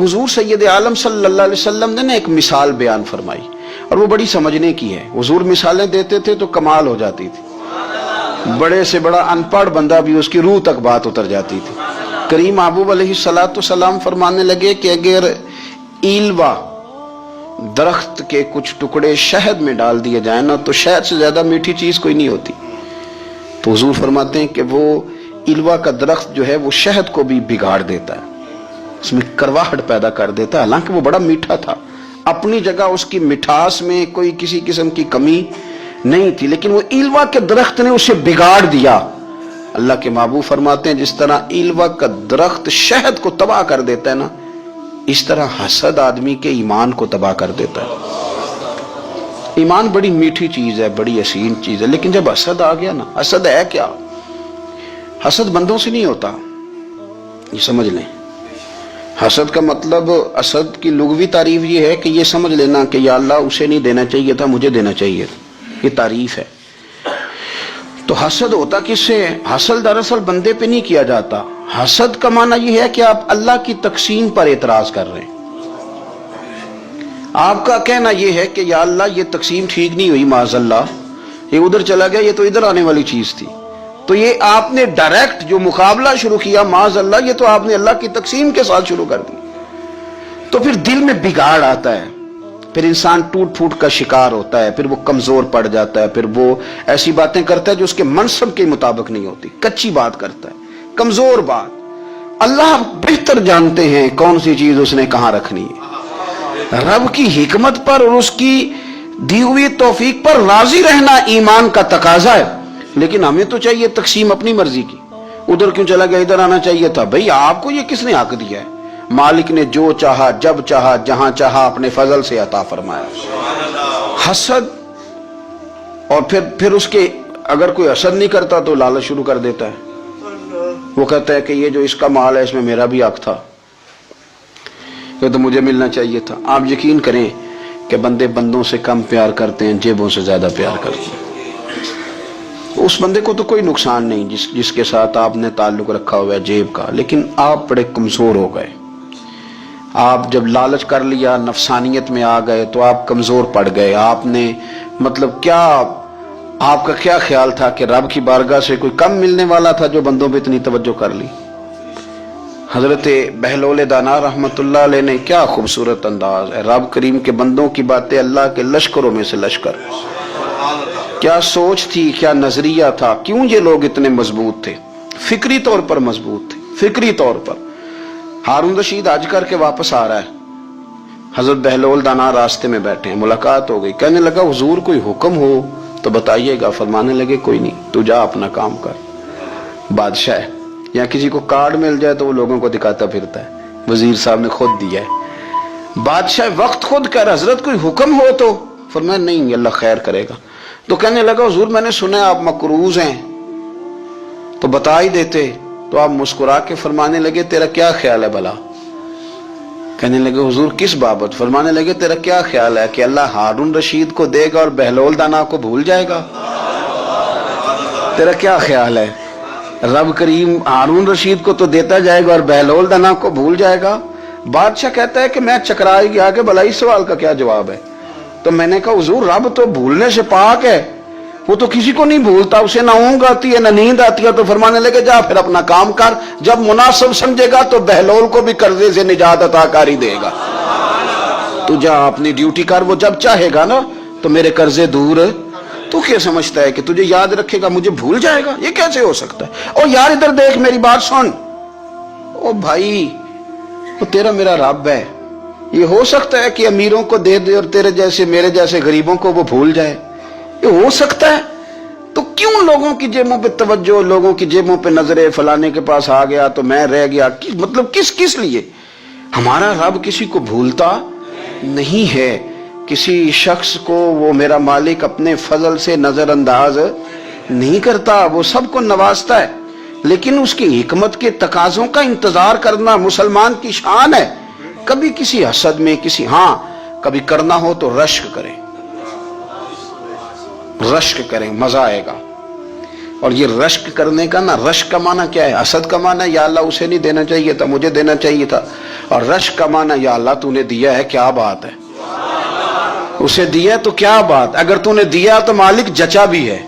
हुजूर सैयद आलम सल्लल्लाहु अलैहि वसल्लम ने ना एक मिसाल बयान फरमाई और वो बड़ी समझने की है। हुजूर मिसालें देते थे तो कमाल हो जाती थी, बड़े से बड़ा अनपढ़ बंदा भी उसकी रूह तक बात उतर जाती थी। करीम महबूब अलैहिस्सलाम फरमाने लगे कि अगर ईलवा दरख्त के कुछ टुकड़े शहद में डाल दिए जाए ना तो शहद से ज्यादा मीठी चीज कोई नहीं होती। तो हुजूर फरमाते हैं कि वो ईलवा का दरख्त जो है वो शहद को भी बिगाड़ देता है, उसमें करवाहट पैदा कर देता है। हालांकि वो बड़ा मीठा था, अपनी जगह उसकी मिठास में कोई किसी किस्म की कमी नहीं थी, लेकिन वो ईलवा के दरख्त ने उसे बिगाड़ दिया। अल्लाह के महबूब फरमाते हैं जिस तरह ईलवा का दरख्त शहद को तबाह कर देता है ना, इस तरह हसद आदमी के ईमान को तबाह कर देता है। ईमान बड़ी मीठी चीज है, बड़ी हसीन चीज है, लेकिन जब हसद आ गया ना, हसद है क्या? हसद बंदों से नहीं होता, ये समझ लें। हसद का मतलब, हसद की लुग़वी तारीफ ये है कि ये समझ लेना कि या अल्लाह उसे नहीं देना चाहिए था, मुझे देना चाहिए था, ये तारीफ है। तो हसद होता किससे? हसद दरअसल बंदे पे नहीं किया जाता। हसद का माना यह है कि आप अल्लाह की तकसीम पर एतराज कर रहे हैं। आपका कहना यह है कि या अल्लाह ये तकसीम ठीक नहीं हुई, माज़अल्लाह ये उधर चला गया, ये तो इधर आने वाली चीज थी। तो ये आपने डायरेक्ट जो मुकाबला शुरू किया, माज़अल्लाह ये तो आपने अल्लाह की तकसीम के साथ शुरू कर दी। तो फिर दिल में बिगाड़ आता है, फिर इंसान टूट फूट का शिकार होता है, फिर वो कमजोर पड़ जाता है, फिर वो ऐसी बातें करता है जो उसके मनसब के मुताबिक नहीं होती, कच्ची बात करता है, कमजोर बात। अल्लाह बेहतर जानते हैं कौन सी चीज उसने कहां रखनी है। रब की हिकमत पर और उसकी दी हुई तौफीक पर राजी रहना ईमान का तकाजा है, लेकिन हमें तो चाहिए तकसीम अपनी मर्जी की। उधर क्यों चला गया, इधर आना चाहिए था। भाई आपको ये किसने हक दिया है? मालिक ने जो चाहा, जब चाहा, जहां चाहा अपने फजल से अता फरमाया। हसद, और फिर उसके अगर कोई हसद नहीं करता तो लालच शुरू कर देता है। वो कहता है कि ये जो इसका माल है इसमें मेरा भी हक था, ये तो मुझे मिलना चाहिए था। आप यकीन करें कि बंदे बंदों से कम प्यार करते हैं, जेबों से ज्यादा प्यार करते हैं। उस बंदे को तो कोई नुकसान नहीं जिसके साथ आपने ताल्लुक रखा हुआ है जेब का, लेकिन आप बड़े कमजोर हो गए। आप जब लालच कर लिया, नफसानियत में आ गए तो आप कमजोर पड़ गए। आपने मतलब क्या, आपका क्या ख्याल था कि रब की बारगाह से कोई कम मिलने वाला था जो बंदों पे इतनी तवज्जो कर ली? हजरत बहलोल दाना रहमतुल्लाह अलैह ने क्या खूबसूरत अंदाज है। रब करीम के बंदों की बातें अल्लाह के लश्करों में से लश्कर। क्या सोच थी, क्या नजरिया था, क्यों ये लोग इतने मजबूत थे, फिक्री तौर पर मजबूत थे, फिक्री तौर पर। हारून रशीद हज करके वापस आ रहा है, हजरत बहलोल दाना रास्ते में बैठे हैं, मुलाकात हो गई। कहने लगा हुजूर कोई हुक्म हो तो बताइएगा। फरमाने लगे कोई नहीं, तू जा अपना काम कर। बादशाह है, या किसी को कार्ड मिल जाए तो वो लोगों को दिखाता फिरता है, वजीर साहब ने खुद दिया है। बादशाह वक्त खुद कर, हजरत कोई हुक्म हो तो? फरमाया नहीं, अल्लाह खैर करेगा। तो कहने लगा हुजूर मैंने सुना है आप मकरूज हैं, तो बता ही देते। तो आप मुस्कुरा के फरमाने लगे तेरा क्या ख्याल है भला? कहने लगे हुजूर किस बाबत? फरमाने लगे तेरा क्या ख्याल है कि अल्लाह हारून रशीद को देगा और बहलोल दाना को भूल जाएगा? तेरा क्या ख्याल है? रब करीम हारून रशीद को तो देता जाएगा और बहलोल दाना को भूल जाएगा। बादशाह कहता है कि मैं चकरा गया कि भला इस सवाल का क्या जवाब है? तो मैंने कहा हुजूर रब तो भूलने से पाक है, वो तो किसी को नहीं भूलता, उसे ना ऊंघ आती है ना नींद आती है। तो फरमाने लगे जा फिर अपना काम कर, जब मुनासिब समझेगा तो बहलोल को भी कर्जे से निजात अताकारी देगा। तू जा अपनी ड्यूटी कर, वो जब चाहेगा ना तो मेरे कर्जे दूर। तू क्या समझता है कि तुझे याद रखेगा, मुझे भूल जाएगा? ये कैसे हो सकता है? ओ यार इधर देख, मेरी बात सुन। ओ भाई वो तेरा मेरा रब है, ये हो सकता है कि अमीरों को दे दे और तेरे जैसे मेरे जैसे गरीबों को वो भूल जाए? ये हो सकता है? तो क्यों लोगों की जेबों पे तवज्जो, लोगों की जेबों पे नजरे, फलाने के पास आ गया तो मैं रह गया, मतलब किस लिए? हमारा रब किसी को भूलता नहीं है, किसी शख्स को वो मेरा मालिक अपने फजल से नजरअंदाज नहीं करता, वो सबको नवाजता है। लेकिन उसकी हिकमत के तकाजों का इंतजार करना मुसलमान की शान है। कभी किसी हसद में, किसी कभी करना हो तो रश्क करें, मजा आएगा। اور یہ رشک کرنے کا نا، رشک کا معنی کیا ہے؟ حسد کا معنی یا اللہ اسے نہیں دینا چاہیے تھا، مجھے دینا چاہیے تھا، اور رشک کا معنی یا اللہ تو نے دیا ہے، کیا بات ہے، اسے دیا تو کیا بات، اگر تو نے دیا تو مالک جچا بھی ہے،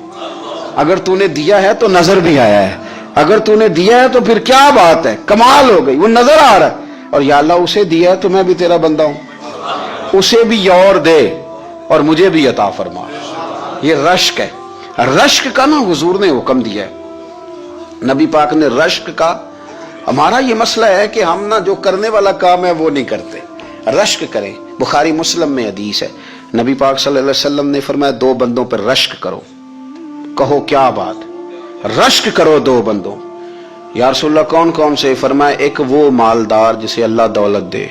اگر تو نے دیا ہے تو نظر بھی آیا ہے، اگر تو نے دیا ہے تو پھر کیا بات ہے، کمال ہو گئی، وہ نظر آ رہا ہے، اور یا اللہ اسے دیا ہے تو میں بھی تیرا بندہ ہوں، اسے بھی اور دے اور مجھے بھی عطا فرما، یہ رشک ہے۔ رشک کا نا حضور نے حکم دیا ہے، نبی پاک نے رشک کا، ہمارا یہ مسئلہ ہے کہ ہم نا جو کرنے والا کام ہے وہ نہیں کرتے، رشک کریں۔ بخاری مسلم میں حدیث ہے، نبی پاک صلی اللہ علیہ وسلم نے فرمایا 2 بندوں پر رشک کرو، کہو کیا بات، رشک کرو 2 بندوں، یا رسول اللہ کون کون سے؟ فرمایا ایک وہ مالدار جسے اللہ دولت دے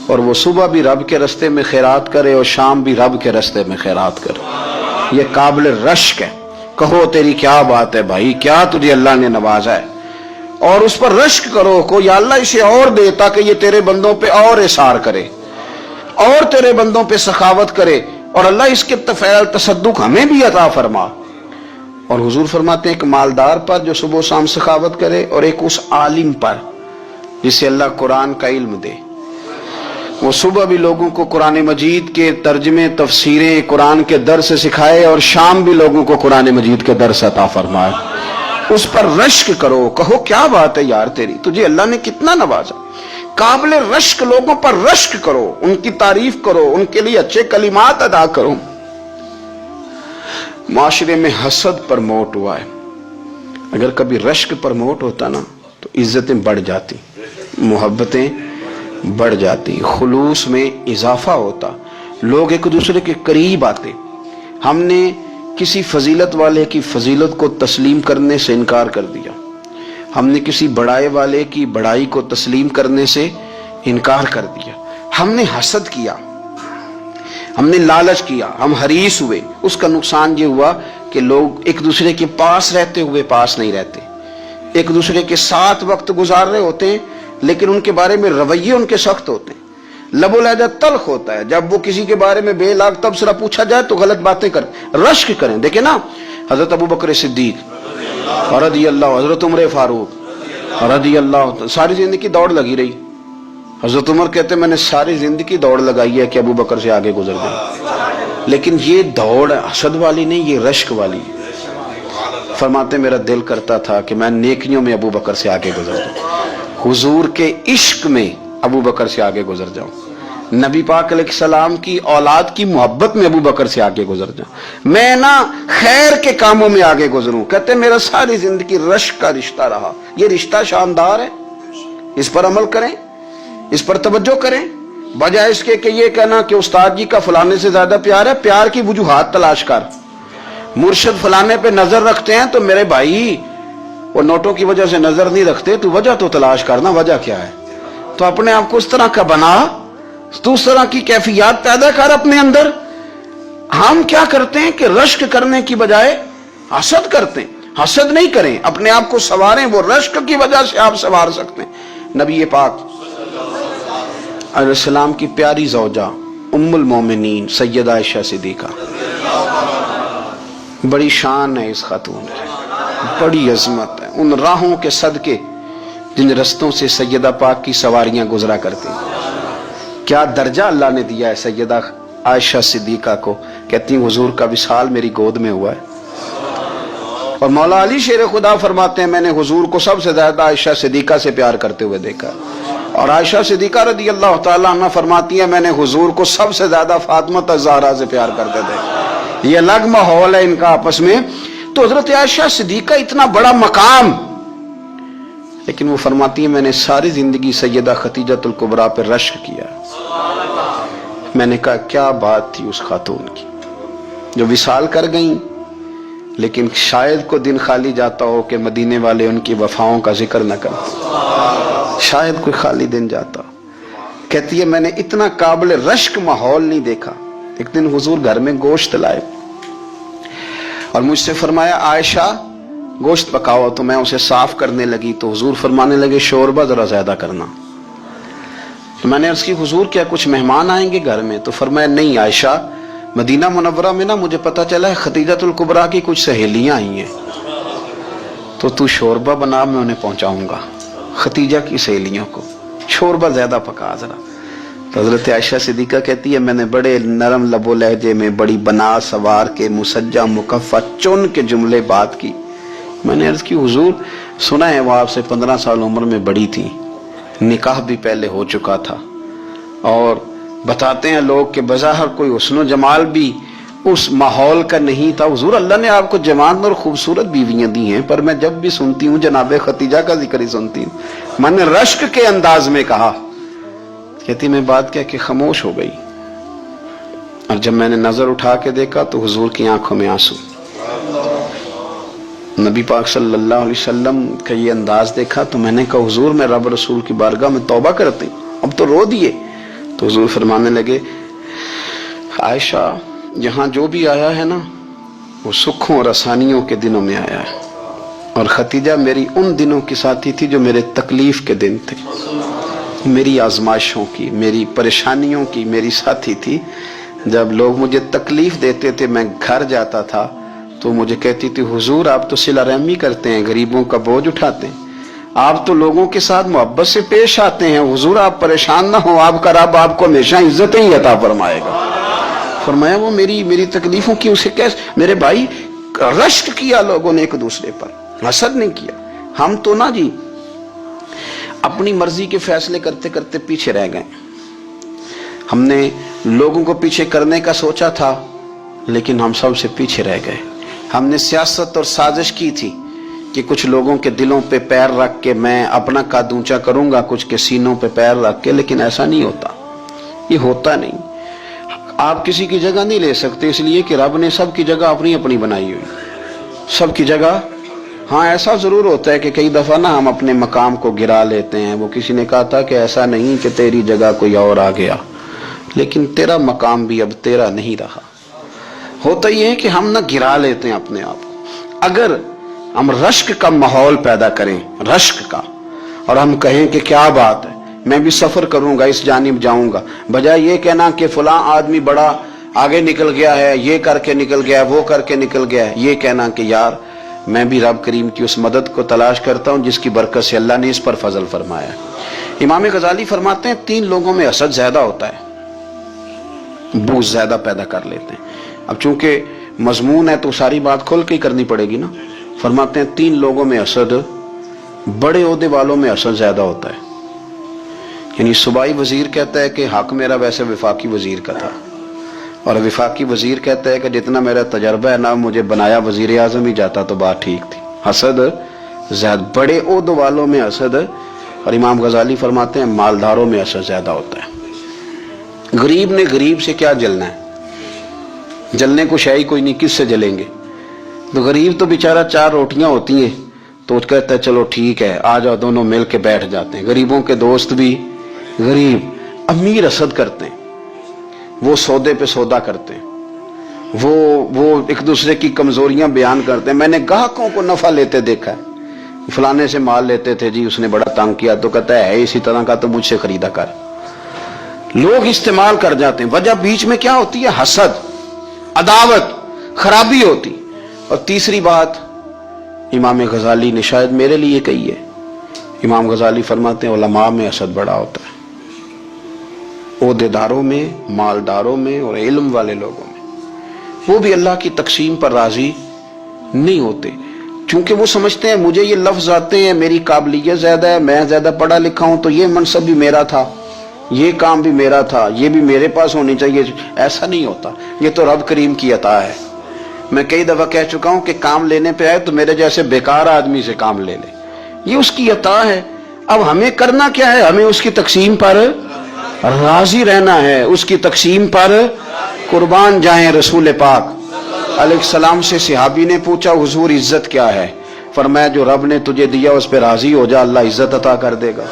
اور وہ صبح بھی رب کے رستے میں خیرات کرے اور شام بھی رب کے رستے میں خیرات کرے، یہ قابل رشک ہے، کہو تیری کیا بات ہے بھائی، کیا تجھے اللہ نے نوازا ہے، اور اس پر رشک کرو کو یا اللہ اسے اور دے تاکہ یہ تیرے بندوں پہ اور اثار کرے اور تیرے بندوں پہ سخاوت کرے، اور اللہ اس کے فعل تصدق ہمیں بھی عطا فرما۔ اور حضور فرماتے ہیں ایک مالدار پر جو صبح و شام سخاوت کرے، اور ایک اس عالم پر جسے اللہ قرآن کا علم دے، وہ صبح بھی لوگوں کو قرآن مجید کے ترجمے تفسیریں قرآن کے درس سکھائے اور شام بھی لوگوں کو قرآن مجید کے درس عطا فرمائے، اس پر رشک کرو، کہو کیا بات ہے یار تیری، تجھے اللہ نے کتنا نوازا، قابل رشک لوگوں پر رشک کرو، ان کی تعریف کرو، ان کے لیے اچھے کلمات ادا کرو۔ معاشرے میں حسد پرموٹ ہوا ہے، اگر کبھی رشک پرموٹ ہوتا نا تو عزتیں بڑھ جاتی، محبتیں بڑھ جاتی، خلوص میں اضافہ ہوتا، لوگ ایک دوسرے کے قریب آتے۔ ہم نے کسی فضیلت والے کی فضیلت کو تسلیم کرنے سے انکار کر دیا، ہم نے کسی بڑائی والے کی بڑائی کو تسلیم کرنے سے انکار کر دیا، ہم نے حسد کیا، ہم نے لالچ کیا، ہم حریص ہوئے، اس کا نقصان یہ ہوا کہ لوگ ایک دوسرے کے پاس رہتے ہوئے پاس نہیں رہتے، ایک دوسرے کے ساتھ وقت گزار رہے ہوتے ہیں لیکن ان کے بارے میں رویے ان کے سخت ہوتے ہیں، لب و لہجہ تلخ ہوتا ہے، جب وہ کسی کے بارے میں بے لاگ تبصرہ پوچھا جائے تو غلط باتیں کریں، رشک کریں۔ دیکھیں نا حضرت ابو بکر صدیق رضی اللہ، حضرت عمر فاروق رضی اللہ، ساری زندگی دوڑ لگی رہی، حضرت عمر کہتے ہیں میں نے ساری زندگی دوڑ لگائی ہے کہ ابو بکر سے آگے گزر جائے، لیکن یہ دوڑ حسد والی نہیں، یہ رشک والی۔ فرماتے میرا دل کرتا تھا کہ میں نیکیوں میں ابو بکر سے آگے گزر جاؤں، حضور کے عشق میں ابو بکر سے آگے گزر جاؤں، نبی پاک علیہ السلام کی اولاد کی محبت میں ابو بکر سے آگے گزر جاؤں، میں نا خیر کے کاموں میں آگے گزروں۔ کہتے میرا ساری زندگی رشک کا رشتہ رہا، یہ رشتہ شاندار ہے، اس پر عمل کریں، اس پر توجہ کریں، بجائے اس کے کہ یہ کہنا کہ استاد جی کا فلانے سے زیادہ پیار ہے، پیار کی وجوہات تلاش کر، مرشد فلانے پہ نظر رکھتے ہیں تو میرے بھائی وہ نوٹوں کی وجہ سے نظر نہیں رکھتے، تو وجہ تو تلاش کرنا، وجہ کیا ہے، تو اپنے آپ کو اس طرح کا بنا، تو اس طرح کی کیفیات پیدا کر اپنے اندر۔ ہم کیا کرتے ہیں کہ رشک کرنے کی بجائے حسد کرتے ہیں، حسد نہیں کریں، اپنے آپ کو سنواریں، وہ رشک کی وجہ سے آپ سنوار سکتے ہیں۔ نبی پاک علیہ السلام کی پیاری زوجہ ام المومنین سیدہ عائشہ صدیقہ، بڑی شان ہے اس خاتون کی، بڑی عظمت ہے ان راہوں کے صدقے جن رستوں سے سیدہ پاک کی سواریاں گزرا کرتی، کیا درجہ اللہ نے دیا ہے سیدہ عائشہ صدیقہ کو، کہتی ہیں حضور کا وصال میری گود میں ہوا ہے، اور مولا علی شیر خدا فرماتے ہیں میں نے حضور کو سب سے زیادہ عائشہ صدیقہ سے پیار کرتے ہوئے دیکھا، اور عائشہ صدیقہ رضی اللہ تعالیٰ عنہ فرماتی ہیں میں نے حضور کو سب سے زیادہ فاطمہ الزہرا سے پیار کرتے تھے، یہ الگ ماحول ہے ان کا آپس میں۔ تو حضرت عائشہ صدیقہ اتنا بڑا مقام، لیکن وہ فرماتی ہیں میں نے ساری زندگی سیدہ خدیجہ الکبریٰ پہ رشک کیا۔ میں نے کہا کیا بات تھی اس خاتون کی جو وصال کر گئیں، لیکن شاید کو دن خالی جاتا ہو کہ مدینے والے ان کی وفاؤں کا ذکر نہ کرتے، شاید کوئی خالی دن جاتا۔ کہتی ہے میں نے اتنا قابل رشک ماحول نہیں دیکھا۔ ایک دن حضور گھر میں گوشت لائے اور مجھ سے فرمایا عائشہ گوشت پکاؤ، تو میں اسے صاف کرنے لگی تو حضور فرمانے لگے شوربہ ذرا زیادہ کرنا، تو میں نے عرض کی حضور کیا کچھ مہمان آئیں گے گھر میں؟ تو فرمایا نہیں عائشہ، مدینہ منورہ میں نا مجھے پتا چلا ہے خدیجہ الکبریٰ کی کچھ سہیلیاں آئی ہیں، तो तू शोरबा बना, मैं उन्हें पहुंचाऊंगा खतीजा की सहेलियों को, शोरबा ज्यादा पका जरा। तो हजरत आयशा सिद्दीका कहती है मैंने बड़े नरम लबो लहजे में बड़ी बना सवार के मुसज्जा मुकफ़ा चुन के जुमले बात की। मैंने अर्ज की हुजूर सुना है वो आपसे 15 साल उम्र में बड़ी थी, निकाह भी पहले हो चुका था, और बताते हैं लोग कि बज़ाहिर कोई हुस्न जमाल भी उस माहौल का नहीं था। हुजूर अल्लाह ने आपको जवान और खूबसूरत बीवियां दी हैं, पर मैं जब भी सुनती हूँ जनाबे खतीजा का जिक्र ही सुनती हूँ। मैंने रश्क के अंदाज में कहा, कहती मैं बात कह के खामोश हो गई, और जब मैंने नजर उठा के देखा तो हुजूर की आंखों में आंसू। नबी पाक सल्लल्लाहु अलैहि वसल्लम का ये अंदाज देखा तो मैंने कहा हुजूर मैं रब रसूल की बारगाह में तौबा करती हूँ, अब तो रो दिए। तो हुजूर फरमाने लगे आयशा यहाँ जो भी आया है ना वो सुखों और आसानियों के दिनों में आया है, और खतीजा मेरी उन दिनों की साथी थी जो मेरे तकलीफ के दिन थे, मेरी आजमाइशों की, मेरी परेशानियों की मेरी साथी थी। जब लोग मुझे तकलीफ देते थे मैं घर जाता था तो मुझे कहती थी हुजूर आप तो सिला रहमी करते हैं, गरीबों का बोझ उठाते हैं, आप तो लोगों के साथ मोहब्बत से पेश आते हैं, हुजूर आप परेशान ना हो, आपका रब आपको हमेशा इज्जत ही अता फरमाएगा। फरमाया वो मेरी तकलीफों की उसे कैसे, मेरे भाई रश्क किया लोगों ने एक दूसरे पर, हसद नहीं किया। हम तो ना जी अपनी मर्जी के फैसले करते करते पीछे रह गए। हमने लोगों को पीछे करने का सोचा था लेकिन हम सबसे पीछे रह गए। हमने सियासत और साजिश की थी कि कुछ लोगों के दिलों पे पैर रख के मैं अपना कद ऊंचा करूंगा, कुछ के सीनों पे पैर रख के, लेकिन ऐसा नहीं होता, ये होता नहीं। आप किसी की जगह नहीं ले सकते, इसलिए कि रब ने सबकी जगह अपनी अपनी बनाई हुई, सबकी जगह। हाँ ऐसा जरूर होता है कि कई दफा ना हम अपने मकाम को गिरा लेते हैं। वो किसी ने कहा था कि ऐसा नहीं कि तेरी जगह कोई और आ गया, लेकिन तेरा मकाम भी अब तेरा नहीं रहा। होता ही है कि हम ना गिरा लेते हैं अपने आप को। अगर हम रश्क का माहौल पैदा करें, रश्क का, और हम कहें कि क्या बात है मैं भी सफर करूंगा, इस जानिब जाऊंगा, बजाय ये कहना कि फलां आदमी बड़ा आगे निकल गया है, ये करके निकल गया, वो करके निकल गया है, ये कहना कि यार मैं भी रब करीम की उस मदद को तलाश करता हूं जिसकी बरकत से अल्लाह ने इस पर फजल फरमाया। इमाम गजाली फरमाते हैं 3 लोगों में हसद ज्यादा होता है, बूझ ज्यादा पैदा कर लेते हैं। अब चूंकि मजमून है तो सारी बात खोल के ही करनी पड़ेगी ना। फरमाते हैं 3 लोगों में हसद, बड़े ओहदे वालों में हसद ज्यादा होता है। यानी सूबाई वजीर कहता है कि हक मेरा वैसे विफाकी वजीर का था, और विफाकी वजीर कहता है कि जितना मेरा तजर्बा है ना मुझे बनाया वजीर आजम ही जाता तो बात ठीक थी। हसद ज्यादा, बड़े ओहदे वालों में हसद, और इमाम गजाली फरमाते हैं मालदारों में हसद ज्यादा होता है। गरीब ने गरीब से क्या जलना है, जलने को शाही कोई नहीं, किससे जलेंगे। तो गरीब तो बेचारा 4 रोटियां होती हैं तो कहता है चलो ठीक है आ जाओ, दोनों मिल के बैठ जाते हैं। गरीबों के दोस्त भी गरीब, अमीर हसद करते हैं, वो सौदे पे सौदा करते हैं, वो एक दूसरे की कमजोरियां बयान करते हैं। मैंने ग्राहकों को नफा लेते देखा है, फलाने से माल लेते थे जी उसने बड़ा तंग किया, तो कहता है इसी तरह का तो मुझसे खरीदा कर। लोग इस्तेमाल कर जाते हैं, वजह बीच में क्या होती है, हसद, अदावत, खराबी होती। और तीसरी बात इमाम गजाली ने शायद मेरे लिए कही है, इमाम गजाली फरमाते हैं उलमा में हसद बड़ा होता है, ओहदेदारों में, मालदारों में और इल्म वाले लोगों में। वो भी अल्लाह की तकसीम पर राजी नहीं होते, क्योंकि वो समझते हैं मुझे ये लफ्ज आते हैं, मेरी काबिलियत ज्यादा है, मैं ज्यादा पढ़ा लिखा हूं, तो ये मनसब भी मेरा था, ये काम भी मेरा था, ये भी मेरे पास होनी चाहिए। ऐसा नहीं होता, ये तो रब करीम की अता है। मैं कई दफा कह चुका हूं कि काम लेने पे आए तो मेरे जैसे बेकार आदमी से काम ले ले, ये उसकी अता है। अब हमें करना क्या है, हमें उसकी तकसीम पर राजी रहना है, उसकी तकसीम पर कुर्बान जाएं। रसूल पाक अलैहिस्सलाम से सहाबी ने पूछा हुजूर इज्जत क्या है, फरमाया जो रब ने तुझे दिया उस पर राजी हो जा, अल्लाह इज्जत अता कर देगा।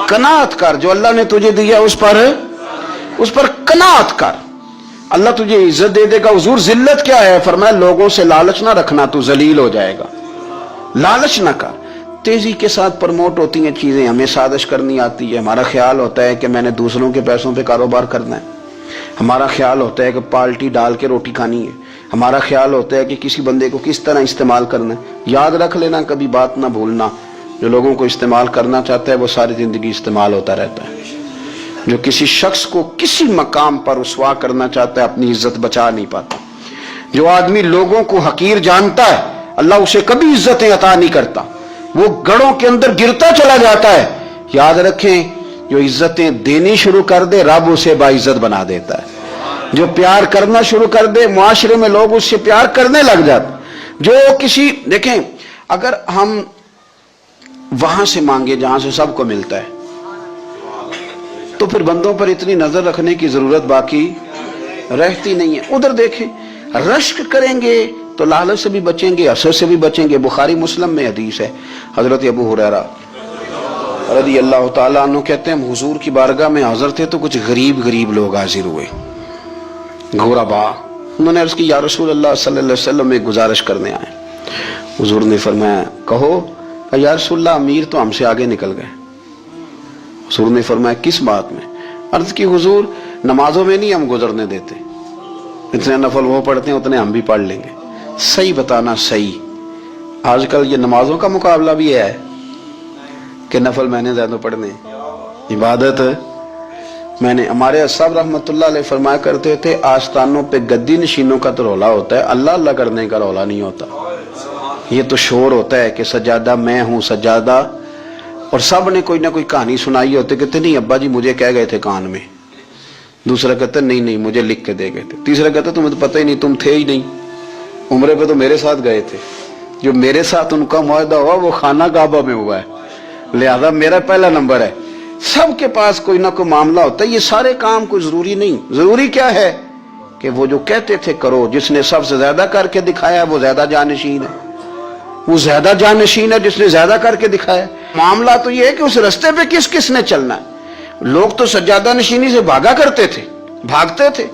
कनात कर, जो अल्लाह ने तुझे दिया उस पर कनात कर, अल्लाह तुझे इज्जत दे देगा। हुजूर जिल्लत क्या है, फरमाया लोगों से लालच ना रखना, तू जलील हो जाएगा, लालच ना कर। तेजी के साथ प्रमोट होती हैं चीजें, हमें साजिश करनी आती है। हमारा ख्याल होता है कि मैंने दूसरों के पैसों पे कारोबार करना है, हमारा ख्याल होता है कि पार्टी डाल के रोटी खानी है, ہمارا خیال ہوتا ہے کہ کسی بندے کو کس طرح استعمال کرنا ہے. یاد رکھ لینا, کبھی بات نہ بھولنا, جو لوگوں کو استعمال کرنا چاہتا ہے وہ ساری زندگی استعمال ہوتا رہتا ہے. جو کسی شخص کو کسی مقام پر رسوا کرنا چاہتا ہے اپنی عزت بچا نہیں پاتا. جو آدمی لوگوں کو حقیر جانتا ہے اللہ اسے کبھی عزتیں عطا نہیں کرتا, وہ گڑھوں کے اندر گرتا چلا جاتا ہے. یاد رکھیں, جو عزتیں دینی شروع کر دے رب اسے باعزت بنا دیتا ہے. جو پیار کرنا شروع کر دے معاشرے میں لوگ اس سے پیار کرنے لگ جاتے. جو کسی دیکھیں, اگر ہم وہاں سے مانگے جہاں سے سب کو ملتا ہے تو پھر بندوں پر اتنی نظر رکھنے کی ضرورت باقی رہتی نہیں ہے. ادھر دیکھیں, رشک کریں گے تو لالچ سے بھی بچیں گے, حسد سے بھی بچیں گے. بخاری مسلم میں حدیث ہے, حضرت ابو ہریرہ رضی اللہ تعالیٰ عنہ کہتے ہیں ہم حضور کی بارگاہ میں حاضر تھے تو کچھ غریب لوگ حاضر ہوئے, غربا. انہوں نے عرض کی یا رسول اللہ صلی اللہ علیہ وسلم ایک گزارش کرنے آئے. حضور نے فرمایا کہو. یا رسول اللہ امیر تو ہم سے آگے نکل گئے. حضور نے فرمایا کس بات میں؟ عرض کی حضور نمازوں میں نہیں ہم گزرنے دیتے, اتنے نفل وہ پڑھتے ہیں اتنے ہم بھی پڑھ لیں گے. صحیح بتانا صحیح, آج کل یہ نمازوں کا مقابلہ بھی ہے کہ نفل میں نے زیادہ پڑھنے, عبادت میں نے. ہمارے صاحب رحمۃ اللہ علیہ فرمایا کرتے تھے آستانوں پہ گدی نشینوں کا تو رولا ہوتا ہے, اللہ اللہ کرنے کا رولا نہیں ہوتا. یہ تو شور ہوتا ہے کہ سجادہ میں ہوں سجادہ, اور سب نے کوئی نہ کوئی کہانی سنائی ہوتی, کہتے نہیں ابا جی مجھے کہہ گئے تھے کان میں. دوسرا کہتا نہیں مجھے لکھ کے دے گئے تھے. تیسرا کہتا تمہیں تو پتہ ہی نہیں, تم تھے ہی نہیں, عمرے پہ تو میرے ساتھ گئے تھے. جو میرے ساتھ ان کا معاہدہ ہوا وہ خانہ کعبہ میں ہوا ہے, لہذا میرا پہلا نمبر ہے. سب کے پاس کوئی نہ کوئی معاملہ ہوتا ہے. یہ سارے کام کوئی ضروری نہیں. ضروری کیا ہے کہ وہ جو کہتے تھے کرو, جس نے سب سے زیادہ کر کے دکھایا وہ زیادہ جانشین ہے. وہ زیادہ جانشین ہے جس نے زیادہ کر کے دکھایا. معاملہ تو یہ ہے کہ اس رستے پہ کس نے چلنا ہے. لوگ تو سجادہ نشینی سے بھاگا کرتے تھے, بھاگتے تھے.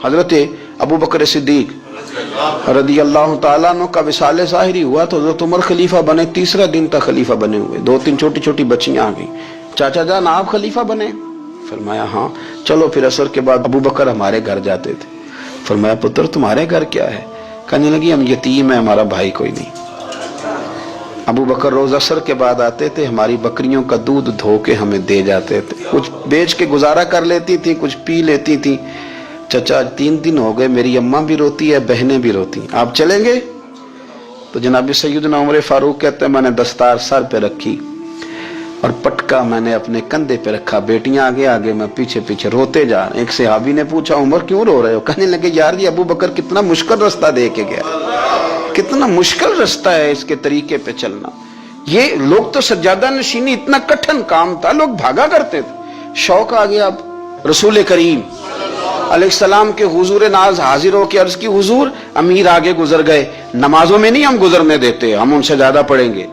حضرت ابو بکر صدیق رضی اللہ تعالیٰ عنہ کا وصال ظاہری ہوا تو حضرت عمر خلیفہ بنے. تیسرا دن تک خلیفہ بنے ہوئے. 2-3 چھوٹی بچیاں آ گئیں, چاچا جان آپ خلیفہ بنے؟ فرمایا ہاں. چلو پھر عصر کے بعد ابو بکر ہمارے گھر جاتے تھے. فرمایا پتر تمہارے گھر کیا ہے؟ کہنے لگی ہم یتیم ہیں, ہمارا بھائی کوئی نہیں. ابو بکر روز عصر کے بعد آتے تھے, ہماری بکریوں کا دودھ دھو کے ہمیں دے جاتے تھے. کچھ بیچ کے گزارا کر لیتی تھی, کچھ پی لیتی تھی. چچا 3 دن ہو گئے, میری اماں بھی روتی ہے, بہنیں بھی روتی, آپ چلیں گے؟ تو جناب سیدنا عمر فاروق کہتے ہیں میں نے دستار سر پہ رکھی اور پٹکا میں نے اپنے کندھے پہ رکھا, بیٹیاں آگے میں پیچھے روتے جا رہے. ایک صحابی نے پوچھا عمر کیوں رو رہے ہو؟ کہنے لگے یار یہ ابو بکر کتنا مشکل رستہ دے کے گیا, کتنا مشکل رستہ ہے اس کے طریقے پہ چلنا. یہ لوگ تو سجادہ نشینی اتنا کٹھن کام تھا, لوگ بھاگا کرتے تھے. شوق آ گیا. اب رسول کریم علیہ السلام کے حضور ناز حاضر ہو کے عرض کی حضور امیر آگے گزر گئے, نمازوں میں نہیں ہم گزرنے دیتے, ہم ان سے زیادہ پڑھیں گے.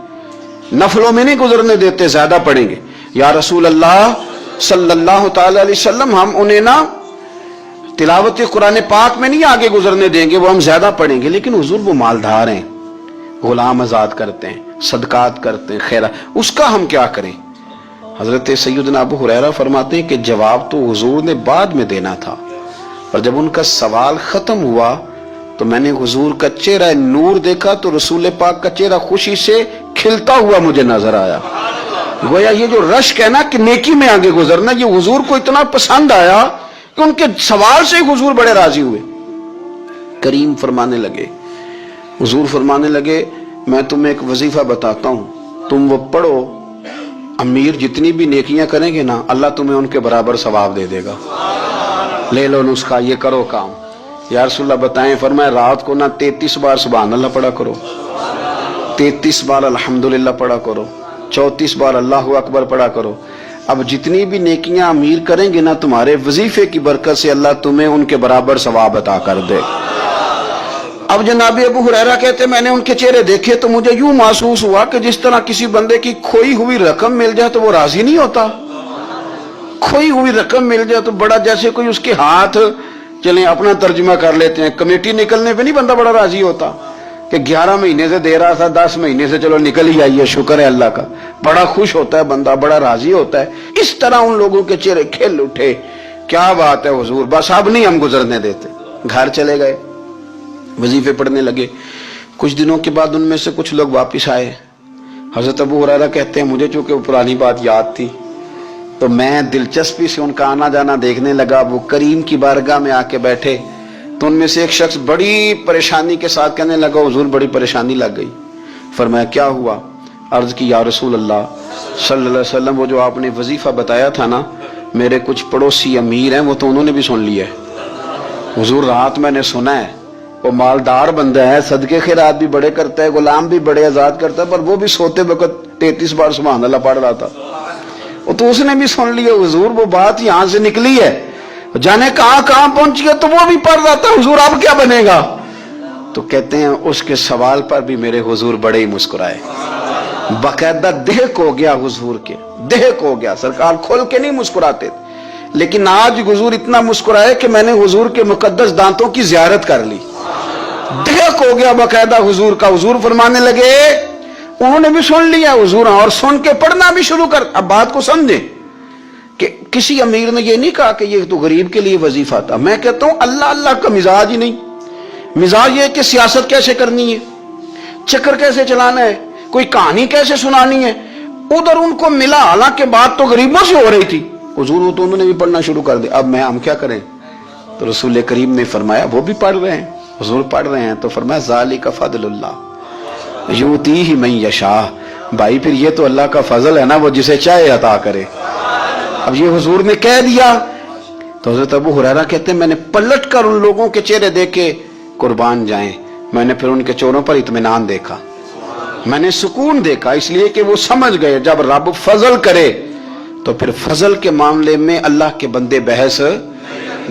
نفلوں میں نہیں گزرنے دیتے, زیادہ پڑھیں گے. یا رسول اللہ صلی اللہ تعالی علیہ وسلم ہم انہیں نہ تلاوت قرآن پاک میں نہیں آگے گزرنے دیں گے, وہ ہم زیادہ پڑھیں گے. لیکن حضور وہ مالدار ہیں, غلام آزاد کرتے ہیں, صدقات کرتے ہیں, خیرات, اس کا ہم کیا کریں؟ حضرت سیدنا ابو ہریرہ فرماتے ہیں کہ جواب تو حضور نے بعد میں دینا تھا, اور جب ان کا سوال ختم ہوا تو میں نے حضور کا چہرہ نور دیکھا تو رسول پاک کا چہرہ خوشی سے کھلتا ہوا مجھے نظر آیا. گویا یہ جو رشک ہے نا کہ نیکی میں آگے گزرنا, یہ حضور کو اتنا پسند آیا کہ ان کے سوال سے حضور بڑے راضی ہوئے. کریم فرمانے لگے, حضور فرمانے لگے میں تمہیں ایک وظیفہ بتاتا ہوں, تم وہ پڑھو, امیر جتنی بھی نیکیاں کریں گے نا اللہ تمہیں ان کے برابر ثواب دے دے گا. لے لو نسخہ, یہ کرو کام. یا رسول اللہ بتائیں؟ فرمایا رات کو نہ 33 بار سبحان اللہ پڑھا کرو, 33 بار الحمدللہ پڑھا کرو, 34 بار اللہ اکبر پڑھا کرو. اب جتنی بھی نیکیاں امیر کریں گے نا تمہارے وظیفے کی برکت سے اللہ تمہیں ان کے برابر ثواب عطا کر دے. اب جناب ابو ہریرہ کہتے میں نے ان کے چہرے دیکھے تو مجھے یوں محسوس ہوا کہ جس طرح کسی بندے کی کھوئی ہوئی رقم مل جائے تو وہ راضی نہیں ہوتا. کھوئی ہوئی رقم مل جائے تو بڑا جیسے کوئی اس کے ہاتھ, چلیں اپنا ترجمہ کر لیتے ہیں, کمیٹی نکلنے پہ نہیں بندہ بڑا راضی ہوتا کہ 11 مہینے سے دے رہا تھا, 10 مہینے سے چلو نکل ہی آئی ہے, شکر ہے اللہ کا. بڑا خوش ہوتا ہے بندہ, بڑا راضی ہوتا ہے. اس طرح ان لوگوں کے چہرے کھل اٹھے. کیا بات ہے حضور, بس اب نہیں ہم گزرنے دیتے. گھر چلے گئے. वजीफे पढ़ने लगे। कुछ दिनों के बाद उनमें से कुछ लोग वापस आए। हजरत अबू हुरैरा कहते हैं मुझे चूंकि वो पुरानी बात याद थी तो मैं दिलचस्पी से उनका आना जाना देखने लगा। वो करीम की बारगाह में आके बैठे तो उनमें से एक शख्स बड़ी परेशानी के साथ कहने लगा हुजूर बड़ी परेशानी लग गई। फरमाया क्या हुआ? अर्ज की या रसूल अल्लाह सल्लल्लाहु अलैहि वसल्लम वो जो आपने वजीफा बताया था ना, मेरे कुछ पड़ोसी अमीर हैं वो तो उन्होंने भी सुन लिया है। हुजूर रात मैंने सुना है वो मालदार बंदा है, सदके खैरात भी बड़े करता है, गुलाम भी बड़े आजाद करता है, पर वो भी सोते वक्त 33 बार सुभान अल्लाह पढ़ रहा था। वो तो उसने भी सुन लिया हुजूर, वो बात यहाँ से निकली है, जाने कहाँ कहाँ पहुंच गया, तो वो भी पढ़ रहा था हुजूर अब क्या बनेगा? तो कहते हैं उसके सवाल पर भी मेरे हुजूर बड़े ही मुस्कुराए, बाकायदा देहक हो गया हुजूर के, देहक हो गया। सरकार खोल के नहीं मुस्कुराते, लेकिन आज हुजूर इतना मुस्कुराए कि मैंने हुजूर के मुकद्दस दांतों की जियारत कर ली। देहक हो गया बाकायदा हुजूर का। हुजूर फरमाने लगे उन्होंने भी सुन लिया हुजूर, और सुन के पढ़ना भी शुरू कर। अब बात को समझे कि किसी अमीर ने ये नहीं कहा कि ये तो गरीब के लिए वजीफा था। मैं कहता हूं अल्लाह अल्लाह का मिजाज ही नहीं। मिजाज ये कि सियासत कैसे करनी है, चक्कर कैसे चलाना है, कोई कहानी कैसे सुनानी है। उधर उनको मिला, हालांकि बात तो गरीबों से हो रही थी। हुजूर तो उन्होंने भी पढ़ना शुरू कर दिया। अब हम क्या करें? तो रसूल करीम ने फरमाया वो भी पढ़ रहे हैं, हुजूर पढ़ रहे हैं, तो फरमाया ज़ालिका फ़ज़लुल्लाह युतीही मन यशा। भाई फिर ये तो अल्लाह का फजल है ना, वो जिसे चाहे अता करे। अब ये हुजूर ने कह दिया तो हज़रत अबू हुरैरा कहते हैं मैंने पलट कर उन लोगों के चेहरे देखे, कुर्बान जाएं, मैंने फिर उनके चेहरों पर इत्मीनान देखा, मैंने सुकून देखा, इसलिए कि वो समझ गए जब रब फजल करे तो फिर फजल के मामले में अल्लाह के बंदे बहस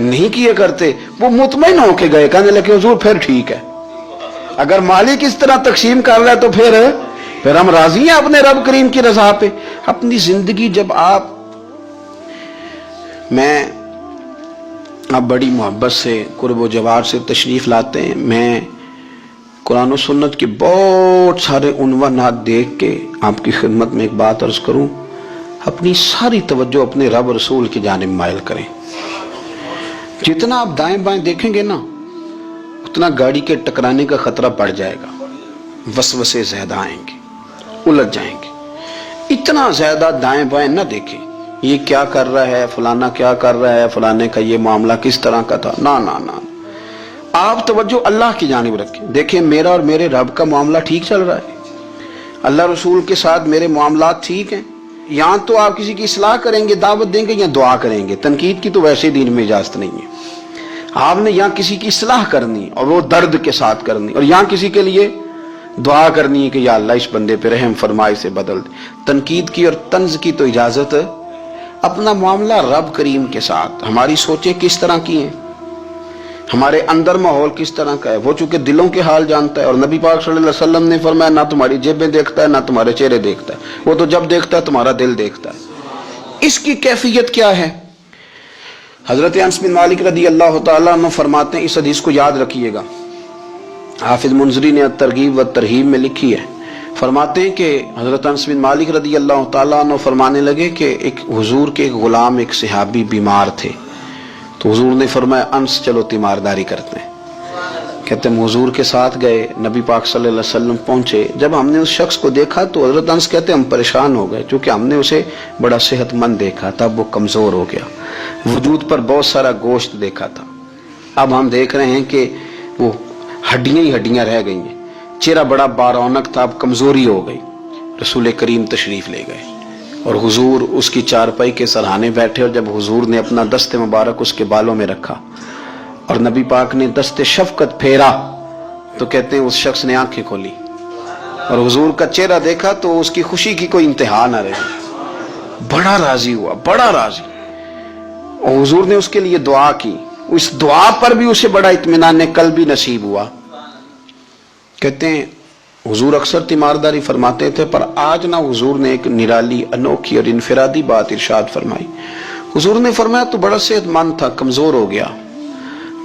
नहीं किए करते। वो मुतमईन होके गए, कहने लगे हुजूर फिर ठीक है, अगर मालिक इस तरह तकसीम कर रहा है तो फिर हम राजी हैं अपने रब करीम की रजा पे। अपनी जिंदगी जब आप बड़ी मोहब्बत से कुर्ब व जवार से तशरीफ लाते हैं, मैं कुरान और सुन्नत के बहुत सारे उन्वानात देख के आपकी खिदमत में एक बात अर्ज करूं, अपनी सारी तवज्जो अपने रब रसूल की जानिब माइल करें। जितना आप दाएं बाएं देखेंगे ना उतना गाड़ी के टकराने का खतरा बढ़ जाएगा, वसवसे ज्यादा आएंगे, उलझ जाएंगे। इतना ज्यादा दाएं बाएं ना देखें, ये क्या कर रहा है, फलाना क्या कर रहा है, फलाने का ये मामला किस तरह का था, ना ना ना। आप तवज्जो अल्लाह की जानिब रखें। देखें मेरा और मेरे रब का मामला ठीक चल रहा है, अल्लाह रसूल के साथ मेरे मामलात ठीक हैं। यहाँ तो आप किसी की इस्लाह करेंगे, दावत देंगे या दुआ करेंगे, तनकीद की तो वैसे दीन में इजाजत नहीं है। आपने यहाँ किसी की इस्लाह करनी और वो दर्द के साथ करनी, और यहाँ किसी के लिए दुआ करनी है कि या अल्लाह इस बंदे पे रहम फरमाए से बदल दे। तनकीद की और तंज की तो इजाजत, अपना मामला रब करीम के साथ, हमारी सोचें किस तरह की हैं, हमारे अंदर माहौल किस तरह का है, वो चूंकि दिलों के हाल जानता है। और नबी पाक सल्लल्लाहु अलैहि वसल्लम ने फरमाया ना तुम्हारी जेबें देखता है ना तुम्हारे चेहरे देखता है, वो तो जब देखता है तुम्हारा दिल देखता है। इसकी कैफियत क्या है? हजरत अनस बिन मालिक रदी अल्लाह तआला अन्हु फरमाते हैं, इस हदीस को याद रखिएगा, हाफिज मुंजरी ने तरगीब व तरहीब में लिखी है। फरमाते हैं कि हजरत अनस बिन मालिक रदी अल्लाह तआला अन्हु फरमाने लगे कि एक हुजूर के एक गुलाम, एक सहाबी बीमार थे, तो हुजूर ने फरमाया अंस चलो तीमारदारी करते हैं। कहते हैं हुजूर के साथ गए, नबी पाक सल्लल्लाहु अलैहि वसल्लम पहुंचे। जब हमने उस शख्स को देखा तो हजरत अंस कहते हम परेशान हो गए, क्योंकि हमने उसे बड़ा सेहतमंद देखा था, वो कमजोर हो गया, वजूद पर बहुत सारा गोश्त देखा था। अब हम देख रहे हैं कि वो हड्डियां ही हड्डियां रह गई हैं, चेहरा बड़ा बारौनक था, अब कमजोरी हो गई। रसूल करीम तशरीफ ले गए और हुजूर उसकी चारपाई के सराहने बैठे, और जब हुजूर ने अपना दस्ते मुबारक उसके बालों में रखा और नबी पाक ने दस्ते शफकत फेरा, तो कहते हैं उस शख्स ने आंखें खोली और हुजूर का चेहरा देखा तो उसकी खुशी की कोई इंतहा न रही, बड़ा राजी हुआ, बड़ा राजी। और हुजूर ने उसके लिए दुआ की, उस दुआ पर भी उसे बड़ा इत्मीनान कल्बी नसीब हुआ। कहते हैं हुजूर अक्सर तीमारदारी फरमाते थे, पर आज ना हुजूर ने एक निराली, अनोखी और इनफरादी बात इरशाद फरमाई। हुजूर ने फरमाया तू बड़ा सेहतमंद था, कमजोर हो गया,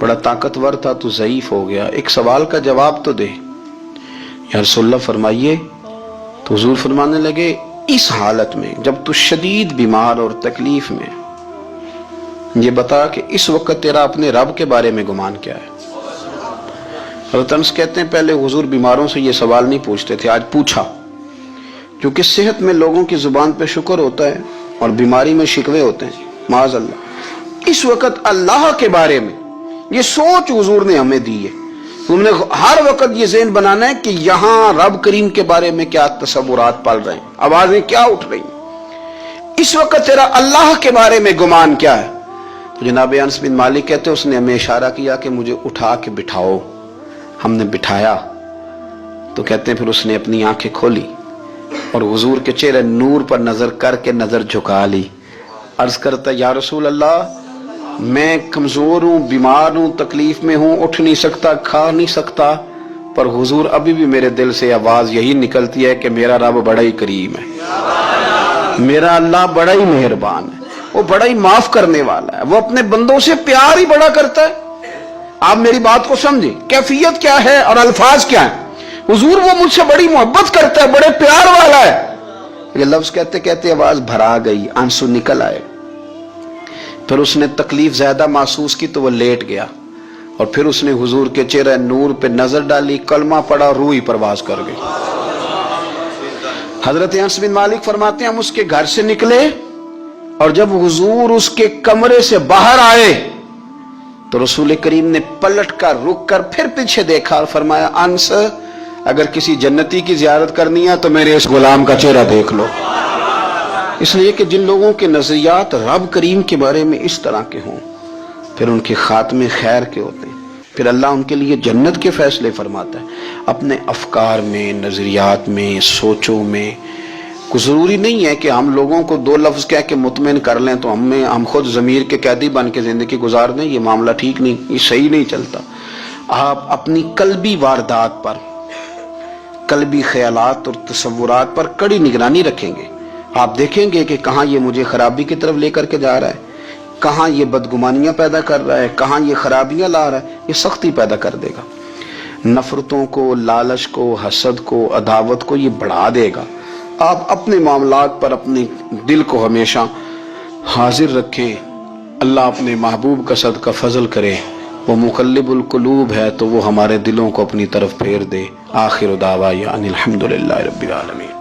बड़ा ताकतवर था, तू ज़ईफ हो गया, एक सवाल का जवाब तो दे। या रसूलल्लाह फरमाइए। तो हुजूर फरमाने लगे इस हालत में जब तू शदीद बीमार और तकलीफ में, ये बता कि इस वक्त तेरा अपने रब के बारे में गुमान क्या है? حضرت انس کہتے ہیں پہلے حضور بیماروں سے یہ سوال نہیں پوچھتے تھے، آج پوچھا، کیونکہ صحت میں لوگوں کی زبان پہ شکر ہوتا ہے اور بیماری میں شکوے ہوتے ہیں معاذ اللہ۔ اس وقت اللہ کے بارے میں یہ سوچ حضور نے ہمیں دی ہے، تم نے ہر وقت یہ ذہن بنانا ہے کہ یہاں رب کریم کے بارے میں کیا تصورات پل رہے ہیں، آوازیں کیا اٹھ رہی ہیں، اس وقت تیرا اللہ کے بارے میں گمان کیا ہے۔ تو جناب انس بن مالک کہتے ہیں اس نے ہمیں اشارہ کیا کہ مجھے اٹھا کے بٹھاؤ، ہم نے بٹھایا تو کہتے ہیں پھر اس نے اپنی آنکھیں کھولی اور حضور کے چہرے نور پر نظر کر کے نظر جھکا لی، عرض کرتا یا رسول اللہ میں کمزور ہوں، بیمار ہوں، تکلیف میں ہوں، اٹھ نہیں سکتا، کھا نہیں سکتا، پر حضور ابھی بھی میرے دل سے آواز یہی نکلتی ہے کہ میرا رب بڑا ہی کریم ہے، میرا اللہ بڑا ہی مہربان ہے، وہ بڑا ہی معاف کرنے والا ہے، وہ اپنے بندوں سے پیار ہی بڑا کرتا ہے۔ آپ میری بات کو سمجھیں، کیفیت کیا ہے اور الفاظ کیا ہیں۔ حضور وہ مجھ سے بڑی محبت کرتا ہے، بڑے پیار والا ہے۔ یہ لفظ کہتے کہتے آواز بھرا گئی، آنسو نکل آئے، پھر اس نے تکلیف زیادہ محسوس کی تو وہ لیٹ گیا، اور پھر اس نے حضور کے چہرے نور پہ نظر ڈالی، کلمہ پڑھا، روح ہی پرواز کر گئی۔ حضرت انس بن مالک فرماتے ہیں ہم اس کے گھر سے نکلے اور جب حضور اس کے کمرے سے باہر آئے تو رسول کریم نے پلٹ کر رک کر پھر پیچھے دیکھا اور فرمایا انس اگر کسی جنتی کی زیارت کرنی ہے تو میرے اس غلام کا چہرہ دیکھ لو۔ اس لیے کہ جن لوگوں کے نظریات رب کریم کے بارے میں اس طرح کے ہوں پھر ان کے خاتمے خیر کے ہوتے ہیں، پھر اللہ ان کے لیے جنت کے فیصلے فرماتا ہے۔ اپنے افکار میں، نظریات میں، سوچوں میں کوئی ضروری نہیں ہے کہ ہم لوگوں کو دو لفظ کہہ کے مطمئن کر لیں تو ہم خود ضمیر کے قیدی بن کے زندگی گزار دیں، یہ معاملہ ٹھیک نہیں، یہ صحیح نہیں چلتا۔ آپ اپنی قلبی واردات پر، قلبی خیالات اور تصورات پر کڑی نگرانی رکھیں گے، آپ دیکھیں گے کہ کہاں یہ مجھے خرابی کی طرف لے کر کے جا رہا ہے، کہاں یہ بدگمانیاں پیدا کر رہا ہے، کہاں یہ خرابیاں لا رہا ہے، یہ سختی پیدا کر دے گا، نفرتوں کو، لالچ کو، حسد کو، عداوت کو یہ بڑھا دے گا۔ آپ اپنے معاملات پر اپنے دل کو ہمیشہ حاضر رکھیں، اللہ اپنے محبوب کا صدقہ فضل کرے، وہ مقلب القلوب ہے تو وہ ہمارے دلوں کو اپنی طرف پھیر دے۔ آخر دعوانا الحمدللہ رب العالمین۔